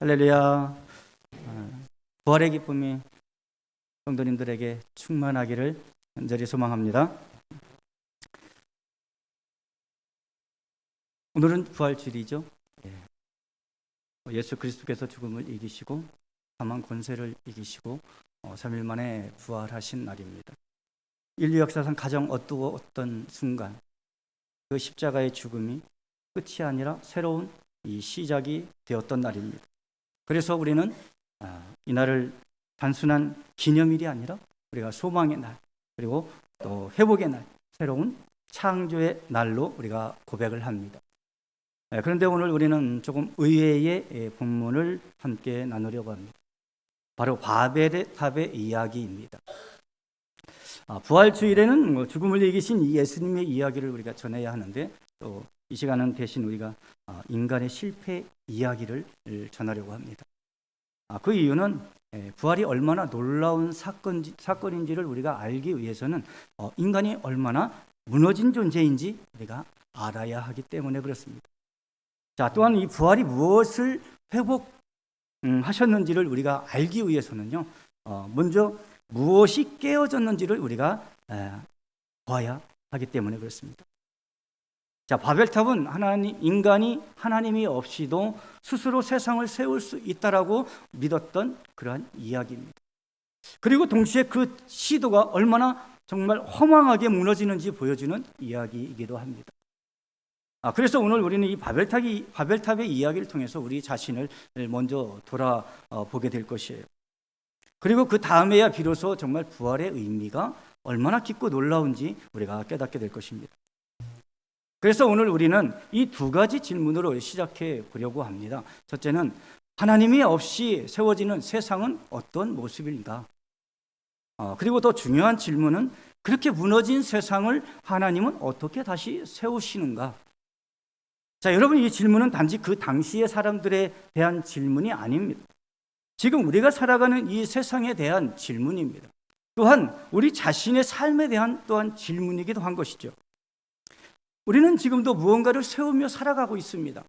할렐루야. 부활의 기쁨이 성도님들에게 충만하기를 간절히 소망합니다. 오늘은 부활주일이죠. 예수 그리스도께서 죽음을 이기시고 사망 권세를 이기시고 3일 만에 부활하신 날입니다. 인류 역사상 가장 어두웠던 순간, 그 십자가의 죽음이 끝이 아니라 새로운 이 시작이 되었던 날입니다. 그래서 우리는 이 날을 단순한 기념일이 아니라 우리가 소망의 날, 그리고 또 회복의 날, 새로운 창조의 날로 우리가 고백을 합니다. 그런데 오늘 우리는 조금 의외의 본문을 함께 나누려고 합니다. 바로 바벨의 탑의 이야기입니다. 부활주일에는 죽음을 이기신 이 예수님의 이야기를 우리가 전해야 하는데, 또 이 시간은 대신 우리가 인간의 실패 이야기를 전하려고 합니다. 그 이유는 부활이 얼마나 놀라운 사건인지를 우리가 알기 위해서는 인간이 얼마나 무너진 존재인지 우리가 알아야 하기 때문에 그렇습니다. 자, 또한 이 부활이 무엇을 회복하셨는지를 우리가 알기 위해서는요, 먼저 무엇이 깨어졌는지를 우리가 봐야 하기 때문에 그렇습니다. 자, 바벨탑은 인간이 하나님이 없이도 스스로 세상을 세울 수 있다라고 믿었던 그러한 이야기입니다. 그리고 동시에 그 시도가 얼마나 정말 허망하게 무너지는지 보여주는 이야기이기도 합니다. 그래서 오늘 우리는 이 바벨탑의 이야기를 통해서 우리 자신을 먼저 돌아보게 될 것이에요. 그리고 그 다음에야 비로소 정말 부활의 의미가 얼마나 깊고 놀라운지 우리가 깨닫게 될 것입니다. 그래서 오늘 우리는 이 두 가지 질문으로 시작해 보려고 합니다. 첫째는 하나님이 없이 세워지는 세상은 어떤 모습인가? 그리고 더 중요한 질문은 그렇게 무너진 세상을 하나님은 어떻게 다시 세우시는가? 자, 여러분, 이 질문은 단지 그 당시의 사람들에 대한 질문이 아닙니다. 지금 우리가 살아가는 이 세상에 대한 질문입니다. 또한 우리 자신의 삶에 대한 또한 질문이기도 한 것이죠. 우리는 지금도 무언가를 세우며 살아가고 있습니다.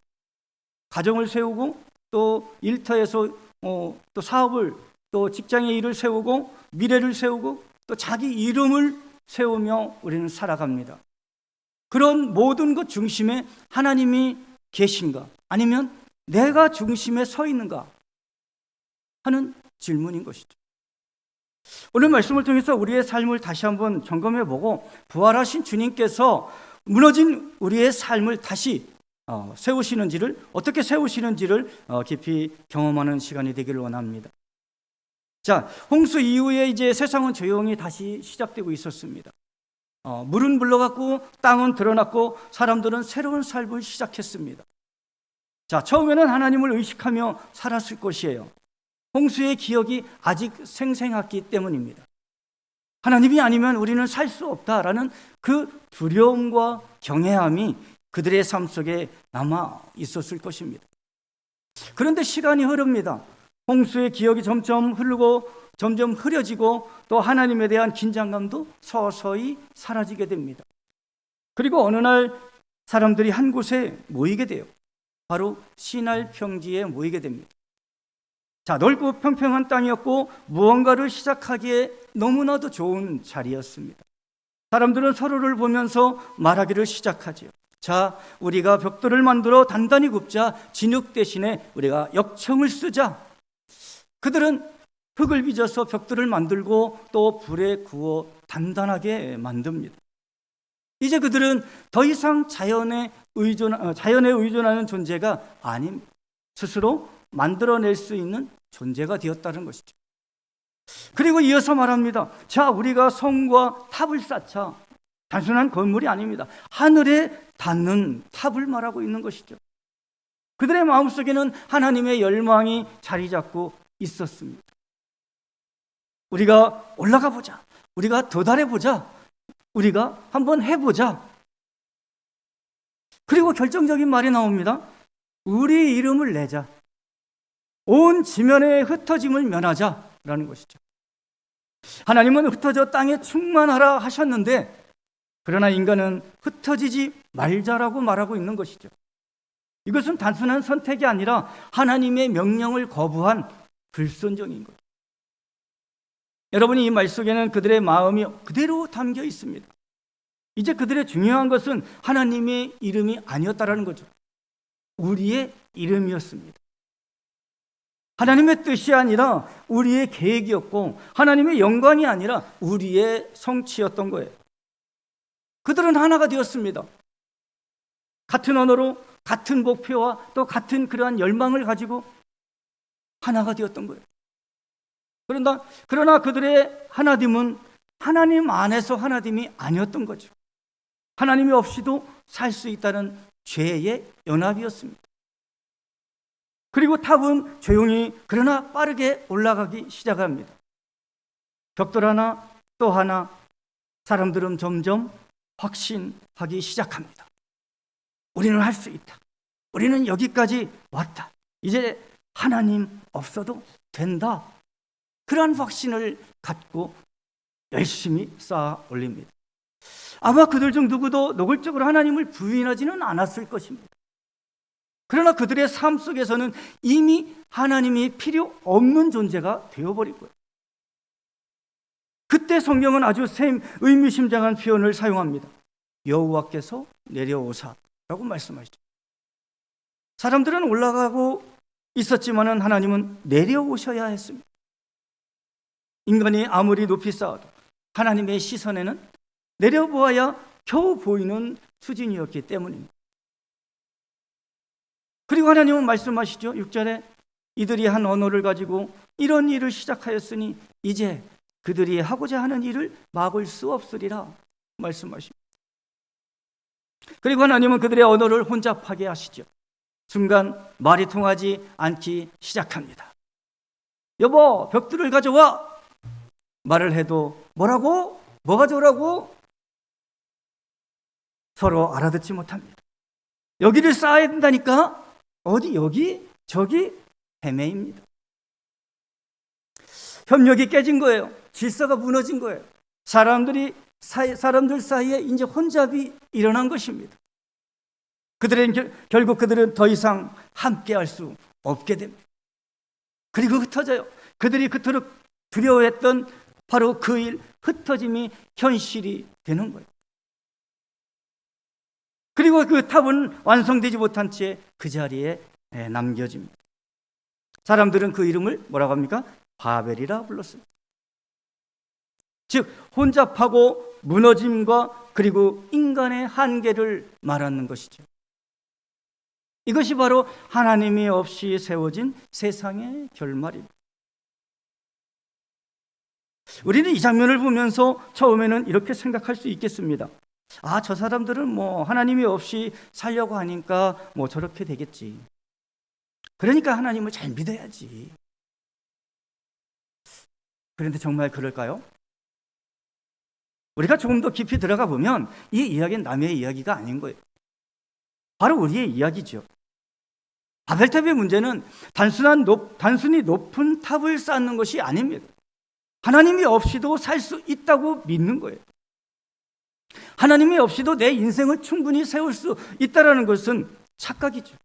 가정을 세우고 또 일터에서 또 사업을, 또 직장의 일을 세우고 미래를 세우고 또 자기 이름을 세우며 우리는 살아갑니다. 그런 모든 것 중심에 하나님이 계신가? 아니면 내가 중심에 서 있는가? 하는 질문인 것이죠. 오늘 말씀을 통해서 우리의 삶을 다시 한번 점검해보고 부활하신 주님께서 무너진 우리의 삶을 다시 세우시는지를, 어떻게 세우시는지를 깊이 경험하는 시간이 되기를 원합니다. 자, 홍수 이후에 이제 세상은 조용히 다시 시작되고 있었습니다. 물은 물러갔고 땅은 드러났고 사람들은 새로운 삶을 시작했습니다. 자, 처음에는 하나님을 의식하며 살았을 것이에요. 홍수의 기억이 아직 생생했기 때문입니다. 하나님이 아니면 우리는 살 수 없다라는 그 두려움과 경외함이 그들의 삶 속에 남아 있었을 것입니다. 그런데 시간이 흐릅니다. 홍수의 기억이 점점 흐르고 점점 흐려지고 또 하나님에 대한 긴장감도 서서히 사라지게 됩니다. 그리고 어느 날 사람들이 한 곳에 모이게 돼요. 바로 시날 평지에 모이게 됩니다. 자, 넓고 평평한 땅이었고 무언가를 시작하기에 너무나도 좋은 자리였습니다. 사람들은 서로를 보면서 말하기를 시작하지요. 자, 우리가 벽돌을 만들어 단단히 굽자. 진흙 대신에 우리가 역청을 쓰자. 그들은 흙을 빚어서 벽돌을 만들고 또 불에 구워 단단하게 만듭니다. 이제 그들은 더 이상 자연에 의존하는 존재가 아닙니다. 스스로 만들어낼 수 있는 존재가 되었다는 것이죠. 그리고 이어서 말합니다. 자, 우리가 성과 탑을 쌓자. 단순한 건물이 아닙니다. 하늘에 닿는 탑을 말하고 있는 것이죠. 그들의 마음속에는 하나님의 열망이 자리 잡고 있었습니다. 우리가 올라가 보자. 우리가 도달해 보자. 우리가 한번 해보자. 그리고 결정적인 말이 나옵니다. 우리 이름을 내자. 온 지면의 흩어짐을 면하자라는 것이죠. 하나님은 흩어져 땅에 충만하라 하셨는데, 그러나 인간은 흩어지지 말자라고 말하고 있는 것이죠. 이것은 단순한 선택이 아니라 하나님의 명령을 거부한 불순종인 거예요. 여러분이 이 말 속에는 그들의 마음이 그대로 담겨 있습니다. 이제 그들의 중요한 것은 하나님의 이름이 아니었다라는 거죠. 우리의 이름이었습니다. 하나님의 뜻이 아니라 우리의 계획이었고, 하나님의 영광이 아니라 우리의 성취였던 거예요. 그들은 하나가 되었습니다. 같은 언어로 같은 목표와 또 같은 그러한 열망을 가지고 하나가 되었던 거예요. 그러나 그들의 하나됨은 하나님 안에서 하나됨이 아니었던 거죠. 하나님이 없이도 살 수 있다는 죄의 연합이었습니다. 그리고 탑은 조용히 그러나 빠르게 올라가기 시작합니다. 벽돌 하나 또 하나, 사람들은 점점 확신하기 시작합니다. 우리는 할 수 있다. 우리는 여기까지 왔다. 이제 하나님 없어도 된다. 그러한 확신을 갖고 열심히 쌓아 올립니다. 아마 그들 중 누구도 노골적으로 하나님을 부인하지는 않았을 것입니다. 그러나 그들의 삶 속에서는 이미 하나님이 필요 없는 존재가 되어버린 거예요. 그때 성경은 아주 의미심장한 표현을 사용합니다. 여호와께서 내려오사라고 말씀하시죠. 사람들은 올라가고 있었지만 하나님은 내려오셔야 했습니다. 인간이 아무리 높이 쌓아도 하나님의 시선에는 내려보아야 겨우 보이는 수준이었기 때문입니다. 그리고 하나님은 말씀하시죠. 6절에 이들이 한 언어를 가지고 이런 일을 시작하였으니 이제 그들이 하고자 하는 일을 막을 수 없으리라 말씀하십니다. 그리고 하나님은 그들의 언어를 혼잡하게 하시죠. 순간 말이 통하지 않기 시작합니다. 여보, 벽돌을 가져와. 말을 해도 뭐라고? 뭐 가져오라고? 서로 알아듣지 못합니다. 여기를 쌓아야 된다니까? 어디 여기? 저기? 헤매입니다. 협력이 깨진 거예요. 질서가 무너진 거예요. 사람들 사이에 이제 혼잡이 일어난 것입니다. 결국 그들은 더 이상 함께할 수 없게 됩니다. 그리고 흩어져요. 그들이 그토록 두려워했던 바로 그 일, 흩어짐이 현실이 되는 거예요. 그리고 그 탑은 완성되지 못한 채 그 자리에 남겨집니다. 사람들은 그 이름을 뭐라고 합니까? 바벨이라 불렀습니다. 즉 혼잡하고 무너짐과 그리고 인간의 한계를 말하는 것이죠. 이것이 바로 하나님이 없이 세워진 세상의 결말입니다. 우리는 이 장면을 보면서 처음에는 이렇게 생각할 수 있겠습니다. 아, 저 사람들은 뭐 하나님이 없이 살려고 하니까 뭐 저렇게 되겠지. 그러니까 하나님을 잘 믿어야지. 그런데 정말 그럴까요? 우리가 조금 더 깊이 들어가 보면 이 이야기는 남의 이야기가 아닌 거예요. 바로 우리의 이야기죠. 바벨탑의 문제는 단순히 높은 탑을 쌓는 것이 아닙니다. 하나님이 없이도 살 수 있다고 믿는 거예요. 하나님이 없이도 내 인생을 충분히 세울 수 있다는 것은 착각이죠.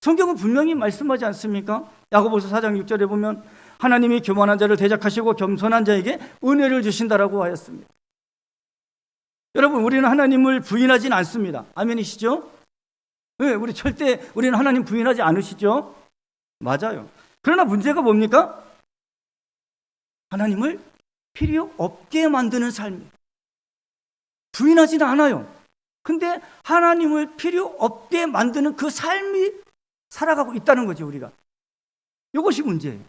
성경은 분명히 말씀하지 않습니까? 야고보서 4장 6절에 보면 하나님이 교만한 자를 대적하시고 겸손한 자에게 은혜를 주신다라고 하였습니다. 여러분, 우리는 하나님을 부인하진 않습니다. 아멘이시죠? 네, 우리는 하나님 부인하지 않으시죠? 맞아요. 그러나 문제가 뭡니까? 하나님을 필요 없게 만드는 삶이에요. 부인하지는 않아요. 근데 하나님을 필요 없게 만드는 그 삶이 살아가고 있다는 거죠, 우리가. 이것이 문제예요.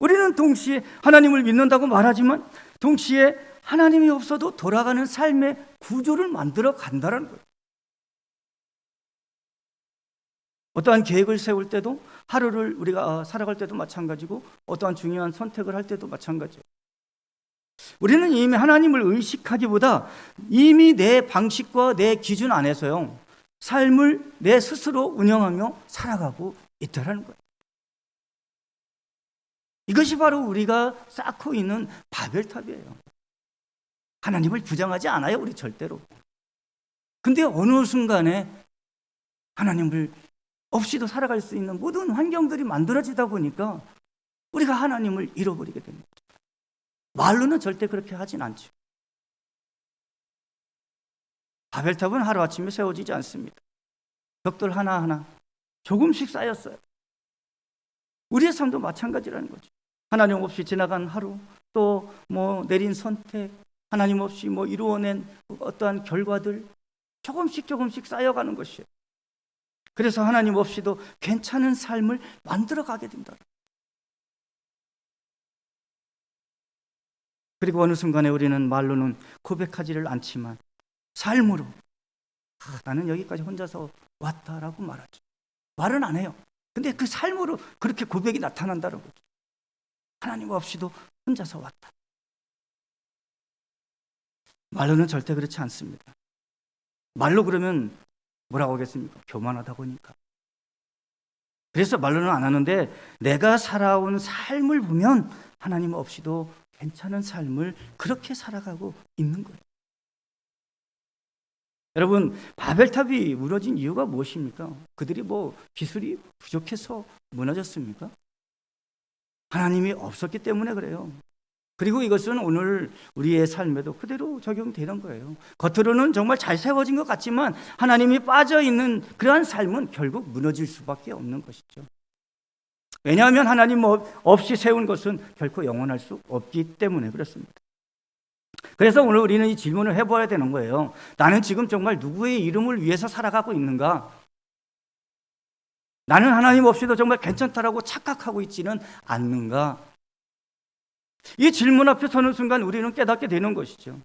우리는 동시에 하나님을 믿는다고 말하지만 동시에 하나님이 없어도 돌아가는 삶의 구조를 만들어 간다는 거예요. 어떠한 계획을 세울 때도 하루를 우리가 살아갈 때도 마찬가지고 어떠한 중요한 선택을 할 때도 마찬가지예요. 우리는 이미 하나님을 의식하기보다 이미 내 방식과 내 기준 안에서요, 삶을 내 스스로 운영하며 살아가고 있다는 거예요. 이것이 바로 우리가 쌓고 있는 바벨탑이에요. 하나님을 부정하지 않아요, 우리 절대로. 근데 어느 순간에 하나님을 없이도 살아갈 수 있는 모든 환경들이 만들어지다 보니까 우리가 하나님을 잃어버리게 됩니다. 말로는 절대 그렇게 하진 않죠. 바벨탑은 하루아침에 세워지지 않습니다. 벽돌 하나하나 조금씩 쌓였어요. 우리의 삶도 마찬가지라는 거죠. 하나님 없이 지나간 하루, 또 내린 선택, 하나님 없이 이루어낸 어떠한 결과들, 조금씩 쌓여가는 것이에요. 그래서 하나님 없이도 괜찮은 삶을 만들어가게 된다. 그리고 어느 순간에 우리는 말로는 고백하지를 않지만 삶으로 나는 여기까지 혼자서 왔다라고 말하죠. 말은 안 해요. 근데 그 삶으로 그렇게 고백이 나타난다는 거죠. 하나님 없이도 혼자서 왔다. 말로는 절대 그렇지 않습니다. 말로 그러면 뭐라고 하겠습니까? 교만하다 보니까. 그래서 말로는 안 하는데 내가 살아온 삶을 보면 하나님 없이도 괜찮은 삶을 그렇게 살아가고 있는 거예요. 여러분, 바벨탑이 무너진 이유가 무엇입니까? 그들이 기술이 부족해서 무너졌습니까? 하나님이 없었기 때문에 그래요. 그리고 이것은 오늘 우리의 삶에도 그대로 적용되는 거예요. 겉으로는 정말 잘 세워진 것 같지만 하나님이 빠져있는 그러한 삶은 결국 무너질 수밖에 없는 것이죠. 왜냐하면 하나님 없이 세운 것은 결코 영원할 수 없기 때문에 그렇습니다. 그래서 오늘 우리는 이 질문을 해봐야 되는 거예요. 나는 지금 정말 누구의 이름을 위해서 살아가고 있는가? 나는 하나님 없이도 정말 괜찮다라고 착각하고 있지는 않는가? 이 질문 앞에 서는 순간 우리는 깨닫게 되는 것이죠.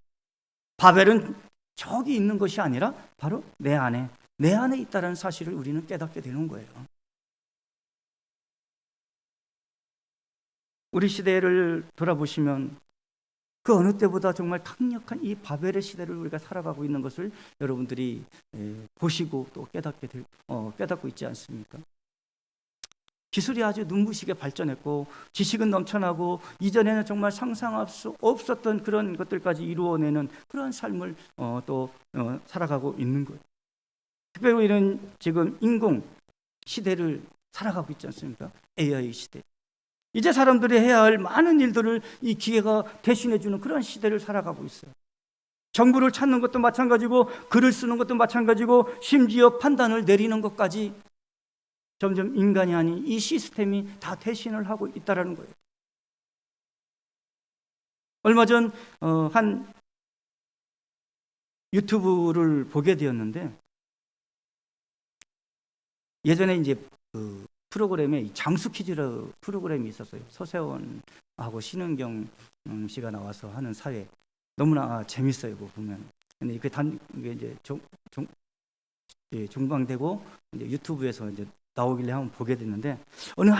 바벨은 저기 있는 것이 아니라 바로 내 안에 있다는 사실을 우리는 깨닫게 되는 거예요. 우리 시대를 돌아보시면 그 어느 때보다 정말 강력한 이 바벨의 시대를 우리가 살아가고 있는 것을 여러분들이 보시고 또 깨닫고 있지 않습니까? 기술이 아주 눈부시게 발전했고 지식은 넘쳐나고 이전에는 정말 상상할 수 없었던 그런 것들까지 이루어내는 그런 삶을 살아가고 있는 거예요. 특별히 우리는 지금 인공 시대를 살아가고 있지 않습니까? AI 시대. 이제 사람들이 해야 할 많은 일들을 이 기계가 대신해주는 그런 시대를 살아가고 있어요. 정보를 찾는 것도 마찬가지고 글을 쓰는 것도 마찬가지고 심지어 판단을 내리는 것까지 점점 인간이 아닌 이 시스템이 다 대신을 하고 있다는 거예요. 얼마 전 한 유튜브를 보게 되었는데 예전에 이제 그 프로그램에 장수 퀴즈라는 프로그램이 있었어요. 서세원하고 신은경 씨가 나와서 하는 사회. 너무나 재밌어요, 그거 보면. 근데 이게 이제 종방되고 이제 유튜브에서 이제 나오길래 한번 보게 됐는데 어느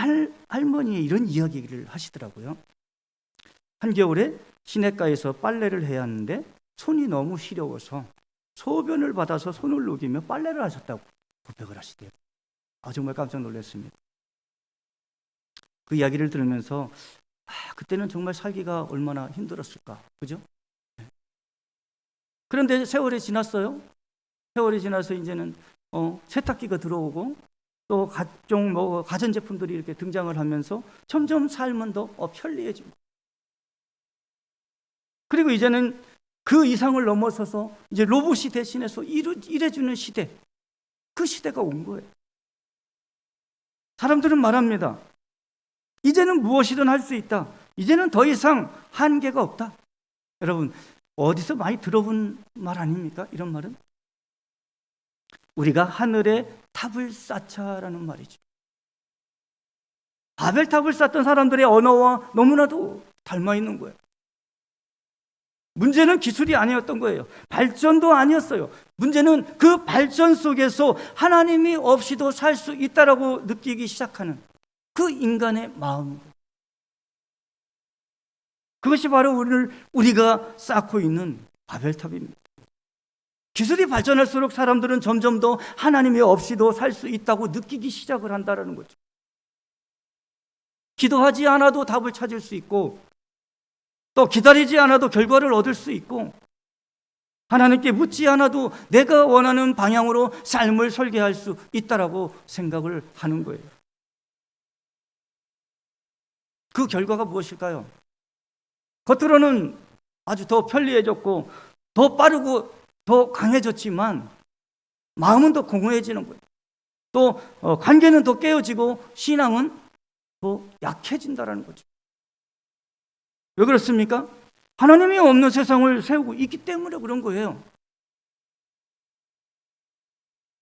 할머니의 이런 이야기를 하시더라고요. 한겨울에 시냇가에서 빨래를 해야 하는데 손이 너무 시려워서 소변을 받아서 손을 녹이며 빨래를 하셨다고 고백을 하시대요. 정말 깜짝 놀랐습니다. 그 이야기를 들으면서 그때는 정말 살기가 얼마나 힘들었을까, 그죠? 그런데 세월이 지났어요. 세월이 지나서 이제는 세탁기가 들어오고 또 각종 가전제품들이 이렇게 등장을 하면서 점점 삶은 더 편리해지고 그리고 이제는 그 이상을 넘어서서 이제 로봇이 대신해서 일해주는 시대, 그 시대가 온 거예요. 사람들은 말합니다. 이제는 무엇이든 할 수 있다. 이제는 더 이상 한계가 없다. 여러분, 어디서 많이 들어본 말 아닙니까? 이런 말은? 우리가 하늘에 탑을 쌓자라는 말이죠. 바벨탑을 쌓던 사람들의 언어와 너무나도 닮아 있는 거예요. 문제는 기술이 아니었던 거예요. 발전도 아니었어요. 문제는 그 발전 속에서 하나님이 없이도 살 수 있다라고 느끼기 시작하는 그 인간의 마음. 그것이 바로 우리가 쌓고 있는 바벨탑입니다. 기술이 발전할수록 사람들은 점점 더 하나님이 없이도 살 수 있다고 느끼기 시작을 한다는 거죠. 기도하지 않아도 답을 찾을 수 있고 또 기다리지 않아도 결과를 얻을 수 있고 하나님께 묻지 않아도 내가 원하는 방향으로 삶을 설계할 수 있다라고 생각을 하는 거예요. 그 결과가 무엇일까요? 겉으로는 아주 더 편리해졌고 더 빠르고 더 강해졌지만 마음은 더 공허해지는 거예요. 또 관계는 더 깨어지고 신앙은 더 약해진다라는 거죠. 왜 그렇습니까? 하나님이 없는 세상을 세우고 있기 때문에 그런 거예요.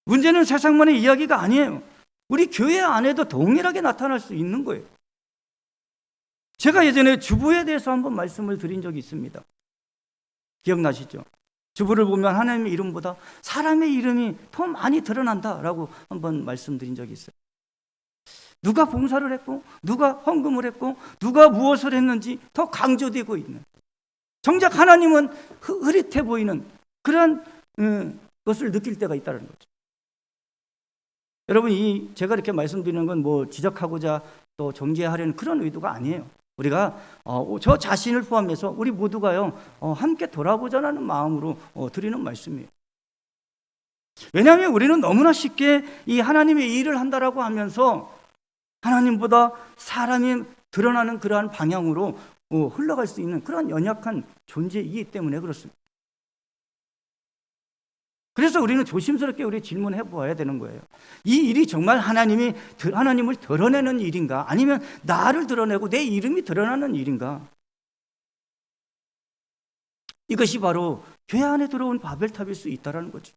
문제는 세상만의 이야기가 아니에요. 우리 교회 안에도 동일하게 나타날 수 있는 거예요. 제가 예전에 주부에 대해서 한번 말씀을 드린 적이 있습니다. 기억나시죠? 주부를 보면 하나님의 이름보다 사람의 이름이 더 많이 드러난다라고 한번 말씀드린 적이 있어요. 누가 봉사를 했고 누가 헌금을 했고 누가 무엇을 했는지 더 강조되고 있는, 정작 하나님은 흐릿해 보이는 그런 것을 느낄 때가 있다는 거죠. 여러분, 제가 이렇게 말씀드리는 건 뭐 지적하고자 또 정죄하려는 그런 의도가 아니에요. 우리가 저 자신을 포함해서 우리 모두가요 함께 돌아보자는 마음으로 드리는 말씀이에요. 왜냐하면 우리는 너무나 쉽게 이 하나님의 일을 한다라고 하면서 하나님보다 사람이 드러나는 그러한 방향으로 흘러갈 수 있는 그런 연약한 존재이기 때문에 그렇습니다. 그래서 우리는 조심스럽게 우리 질문해 보아야 되는 거예요. 이 일이 정말 하나님을 드러내는 일인가? 아니면 나를 드러내고 내 이름이 드러나는 일인가? 이것이 바로 교회 안에 들어온 바벨탑일 수 있다는 거죠.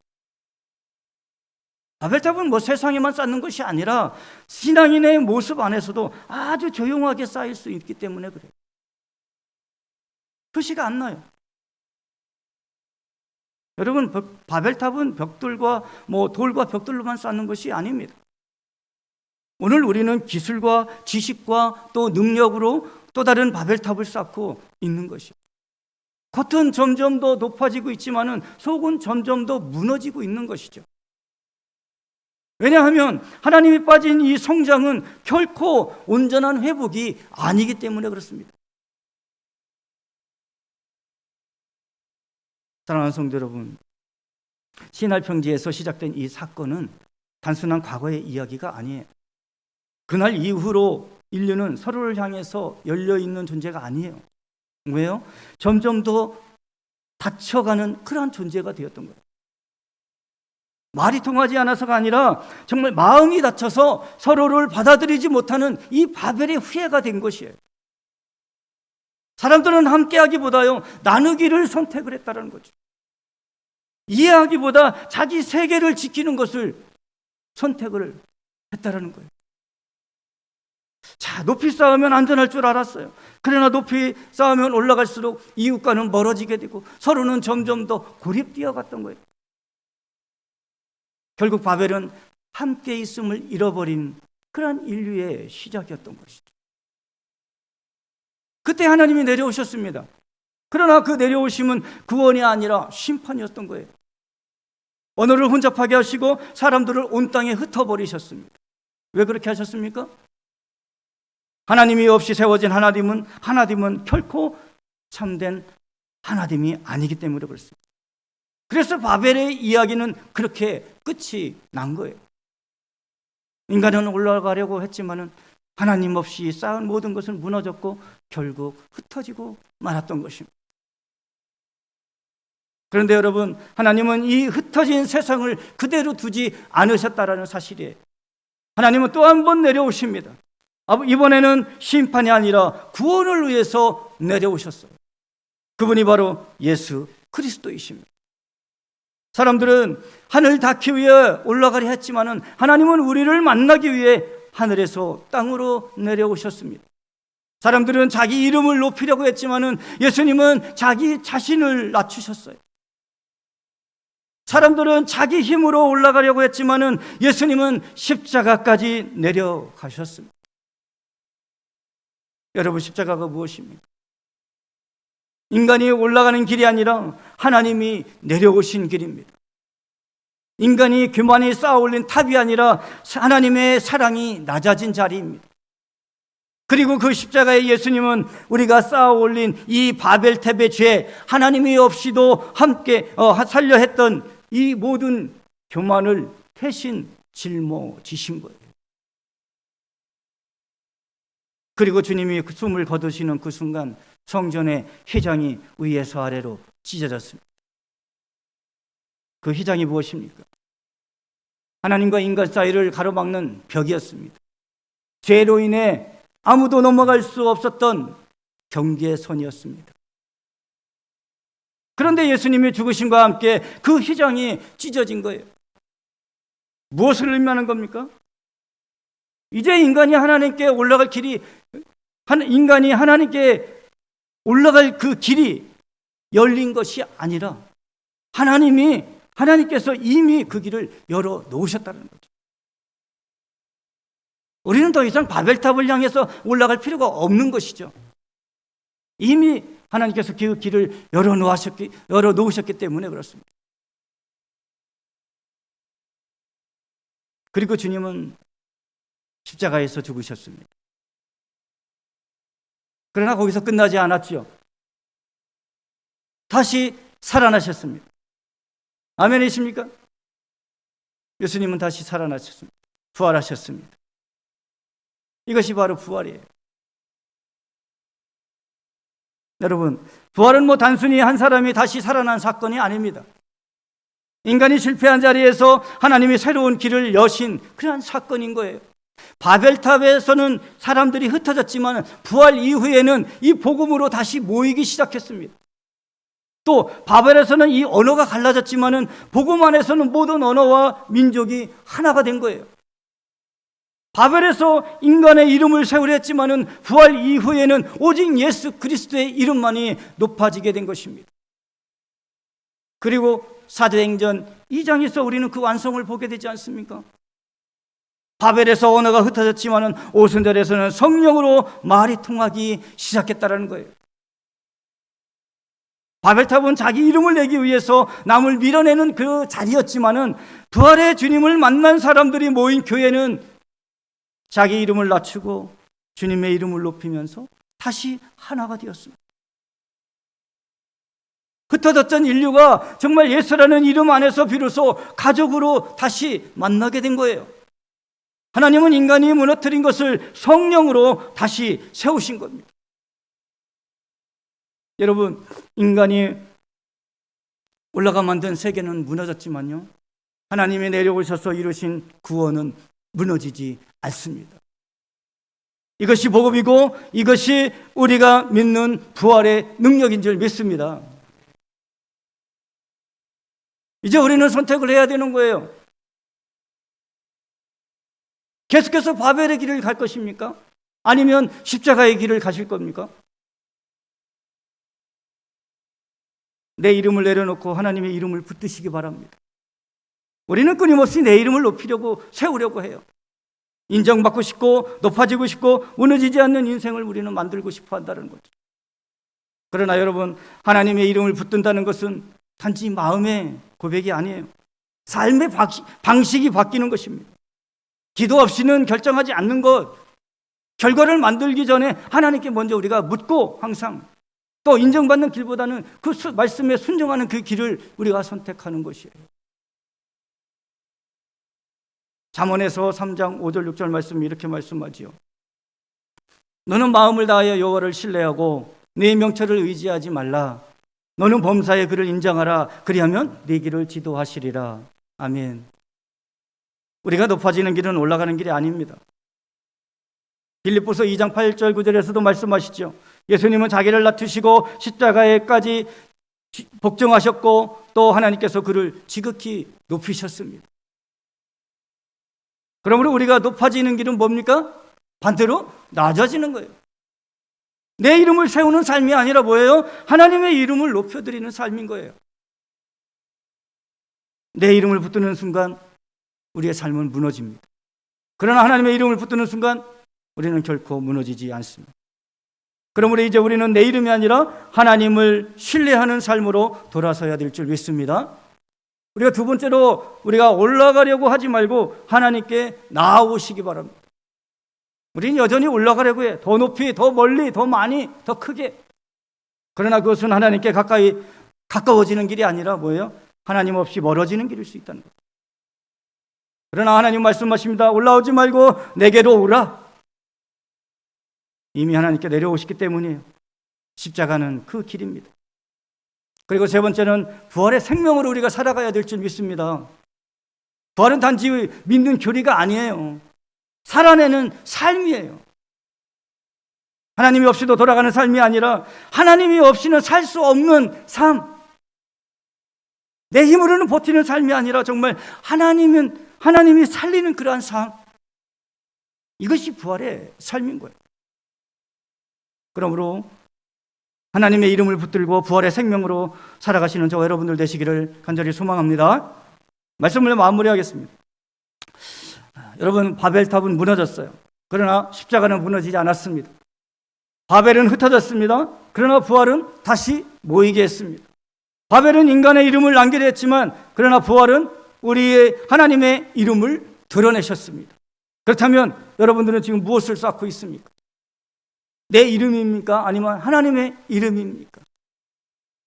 바벨탑은 뭐 세상에만 쌓는 것이 아니라 신앙인의 모습 안에서도 아주 조용하게 쌓일 수 있기 때문에 그래요. 표시가 안 나요. 여러분, 바벨탑은 벽돌과 돌과 벽돌로만 쌓는 것이 아닙니다. 오늘 우리는 기술과 지식과 또 능력으로 또 다른 바벨탑을 쌓고 있는 것이에요. 겉은 점점 더 높아지고 있지만은 속은 점점 더 무너지고 있는 것이죠. 왜냐하면 하나님이 빠진 이 성장은 결코 온전한 회복이 아니기 때문에 그렇습니다. 사랑하는 성도 여러분, 시날 평지에서 시작된 이 사건은 단순한 과거의 이야기가 아니에요. 그날 이후로 인류는 서로를 향해서 열려있는 존재가 아니에요. 왜요? 점점 더 닫혀가는 그러한 존재가 되었던 거예요. 말이 통하지 않아서가 아니라 정말 마음이 닫혀서 서로를 받아들이지 못하는 이 바벨의 후예가 된 것이에요. 사람들은 함께하기보다요 나누기를 선택을 했다는 거죠. 이해하기보다 자기 세계를 지키는 것을 선택을 했다는 거예요. 자, 높이 쌓으면 안전할 줄 알았어요. 그러나 높이 쌓으면 올라갈수록 이웃과는 멀어지게 되고 서로는 점점 더 고립되어 갔던 거예요. 결국 바벨은 함께 있음을 잃어버린 그런 인류의 시작이었던 것이죠. 그때 하나님이 내려오셨습니다. 그러나 그 내려오심은 구원이 아니라 심판이었던 거예요. 언어를 혼잡하게 하시고 사람들을 온 땅에 흩어버리셨습니다. 왜 그렇게 하셨습니까? 하나님이 없이 세워진 하나님은 결코 참된 하나님이 아니기 때문에 그렇습니다. 그래서 바벨의 이야기는 그렇게 끝이 난 거예요. 인간은 올라가려고 했지만은 하나님 없이 쌓은 모든 것은 무너졌고 결국 흩어지고 말았던 것입니다. 그런데 여러분, 하나님은 이 흩어진 세상을 그대로 두지 않으셨다라는 사실이에요. 하나님은 또 한 번 내려오십니다. 이번에는 심판이 아니라 구원을 위해서 내려오셨어요. 그분이 바로 예수 그리스도이십니다. 사람들은 하늘 닿기 위해 올라가려 했지만은 하나님은 우리를 만나기 위해 하늘에서 땅으로 내려오셨습니다. 사람들은 자기 이름을 높이려고 했지만은 예수님은 자기 자신을 낮추셨어요. 사람들은 자기 힘으로 올라가려고 했지만은 예수님은 십자가까지 내려가셨습니다. 여러분, 십자가가 무엇입니까? 인간이 올라가는 길이 아니라 하나님이 내려오신 길입니다. 인간이 교만히 쌓아 올린 탑이 아니라 하나님의 사랑이 낮아진 자리입니다. 그리고 그 십자가의 예수님은 우리가 쌓아 올린 이 바벨탑의 죄, 하나님이 없이도 함께 살려 했던 이 모든 교만을 대신 짊어지신 거예요. 그리고 주님이 숨을 거두시는 그 순간 성전의 휘장이 위에서 아래로 찢어졌습니다. 그 휘장이 무엇입니까? 하나님과 인간 사이를 가로막는 벽이었습니다. 죄로 인해 아무도 넘어갈 수 없었던 경계선이었습니다. 그런데 예수님이 죽으심과 함께 그 휘장이 찢어진 거예요. 무엇을 의미하는 겁니까? 이제 인간이 하나님께 올라갈 길이, 인간이 하나님께 올라갈 그 길이 열린 것이 아니라 하나님께서 이미 그 길을 열어 놓으셨다는 거죠. 우리는 더 이상 바벨탑을 향해서 올라갈 필요가 없는 것이죠. 이미 하나님께서 그 길을 열어 놓으셨기 때문에 그렇습니다. 그리고 주님은 십자가에서 죽으셨습니다. 그러나 거기서 끝나지 않았죠. 다시 살아나셨습니다. 아멘이십니까? 예수님은 다시 살아나셨습니다. 부활하셨습니다. 이것이 바로 부활이에요. 여러분, 부활은 단순히 한 사람이 다시 살아난 사건이 아닙니다. 인간이 실패한 자리에서 하나님이 새로운 길을 여신 그러한 사건인 거예요. 바벨탑에서는 사람들이 흩어졌지만 부활 이후에는 이 복음으로 다시 모이기 시작했습니다. 또 바벨에서는 이 언어가 갈라졌지만 복음 안에서는 모든 언어와 민족이 하나가 된 거예요. 바벨에서 인간의 이름을 세우려 했지만 부활 이후에는 오직 예수 그리스도의 이름만이 높아지게 된 것입니다. 그리고 사도행전 2장에서 우리는 그 완성을 보게 되지 않습니까? 바벨에서 언어가 흩어졌지만 오순절에서는 성령으로 말이 통하기 시작했다는 거예요. 바벨탑은 자기 이름을 내기 위해서 남을 밀어내는 그 자리였지만 부활의 주님을 만난 사람들이 모인 교회는 자기 이름을 낮추고 주님의 이름을 높이면서 다시 하나가 되었습니다. 흩어졌던 인류가 정말 예수라는 이름 안에서 비로소 가족으로 다시 만나게 된 거예요. 하나님은 인간이 무너뜨린 것을 성령으로 다시 세우신 겁니다. 여러분, 인간이 올라가 만든 세계는 무너졌지만요, 하나님이 내려오셔서 이루신 구원은 무너지지 않습니다. 이것이 복음이고 이것이 우리가 믿는 부활의 능력인 줄 믿습니다. 이제 우리는 선택을 해야 되는 거예요. 계속해서 바벨의 길을 갈 것입니까? 아니면 십자가의 길을 가실 겁니까? 내 이름을 내려놓고 하나님의 이름을 붙드시기 바랍니다. 우리는 끊임없이 내 이름을 높이려고 세우려고 해요. 인정받고 싶고 높아지고 싶고 무너지지 않는 인생을 우리는 만들고 싶어 한다는 거죠. 그러나 여러분, 하나님의 이름을 붙든다는 것은 단지 마음의 고백이 아니에요. 삶의 방식이 바뀌는 것입니다. 기도 없이는 결정하지 않는 것, 결과를 만들기 전에 하나님께 먼저 우리가 묻고 항상 또 인정받는 길보다는 그 말씀에 순종하는 그 길을 우리가 선택하는 것이에요. 잠언에서 3장 5절 6절 말씀이 이렇게 말씀하지요. 너는 마음을 다하여 여호와를 신뢰하고 네 명철을 의지하지 말라. 너는 범사에 그를 인정하라. 그리하면 네 길을 지도하시리라. 아멘. 우리가 높아지는 길은 올라가는 길이 아닙니다. 빌립보서 2장 8절 9절에서도 말씀하시죠. 예수님은 자기를 낮추시고 십자가에까지 복종하셨고 또 하나님께서 그를 지극히 높이셨습니다. 그러므로 우리가 높아지는 길은 뭡니까? 반대로 낮아지는 거예요. 내 이름을 세우는 삶이 아니라 뭐예요? 하나님의 이름을 높여드리는 삶인 거예요. 내 이름을 붙드는 순간 우리의 삶은 무너집니다. 그러나 하나님의 이름을 붙드는 순간 우리는 결코 무너지지 않습니다. 그러므로 이제 우리는 내 이름이 아니라 하나님을 신뢰하는 삶으로 돌아서야 될 줄 믿습니다. 우리가 두 번째로 우리가 올라가려고 하지 말고 하나님께 나아오시기 바랍니다. 우리는 여전히 올라가려고 해. 더 높이, 더 멀리, 더 많이, 더 크게. 그러나 그것은 하나님께 가까워지는 길이 아니라 뭐예요? 하나님 없이 멀어지는 길일 수 있다는 거예요. 그러나 하나님 말씀하십니다. 올라오지 말고 내게로 오라. 이미 하나님께 내려오시기 때문이에요. 십자가는 그 길입니다. 그리고 세 번째는 부활의 생명으로 우리가 살아가야 될 줄 믿습니다. 부활은 단지 믿는 교리가 아니에요. 살아내는 삶이에요. 하나님이 없이도 돌아가는 삶이 아니라 하나님이 없이는 살 수 없는 삶. 내 힘으로는 버티는 삶이 아니라 정말 하나님이 살리는 그러한 삶. 이것이 부활의 삶인 거예요. 그러므로 하나님의 이름을 붙들고 부활의 생명으로 살아가시는 저와 여러분들 되시기를 간절히 소망합니다. 말씀을 마무리하겠습니다. 여러분, 바벨탑은 무너졌어요. 그러나 십자가는 무너지지 않았습니다. 바벨은 흩어졌습니다. 그러나 부활은 다시 모이게 했습니다. 바벨은 인간의 이름을 남기려 했지만 그러나 부활은 우리의 하나님의 이름을 드러내셨습니다. 그렇다면 여러분들은 지금 무엇을 쌓고 있습니까? 내 이름입니까? 아니면 하나님의 이름입니까?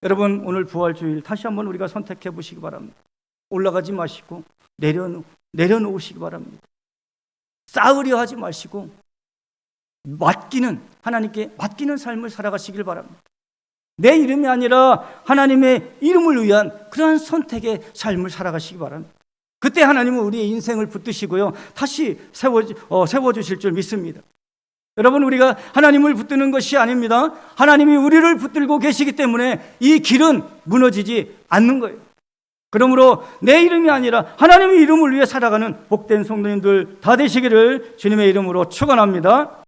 여러분, 오늘 부활주일 다시 한번 우리가 선택해 보시기 바랍니다. 올라가지 마시고 내려놓으시기 바랍니다. 쌓으려 하지 마시고 하나님께 맡기는 삶을 살아가시길 바랍니다. 내 이름이 아니라 하나님의 이름을 위한 그러한 선택의 삶을 살아가시기 바랍니다. 그때 하나님은 우리의 인생을 붙드시고요, 다시 세워주실 줄 믿습니다. 여러분, 우리가 하나님을 붙드는 것이 아닙니다. 하나님이 우리를 붙들고 계시기 때문에 이 길은 무너지지 않는 거예요. 그러므로 내 이름이 아니라 하나님의 이름을 위해 살아가는 복된 성도님들 다 되시기를 주님의 이름으로 축원합니다.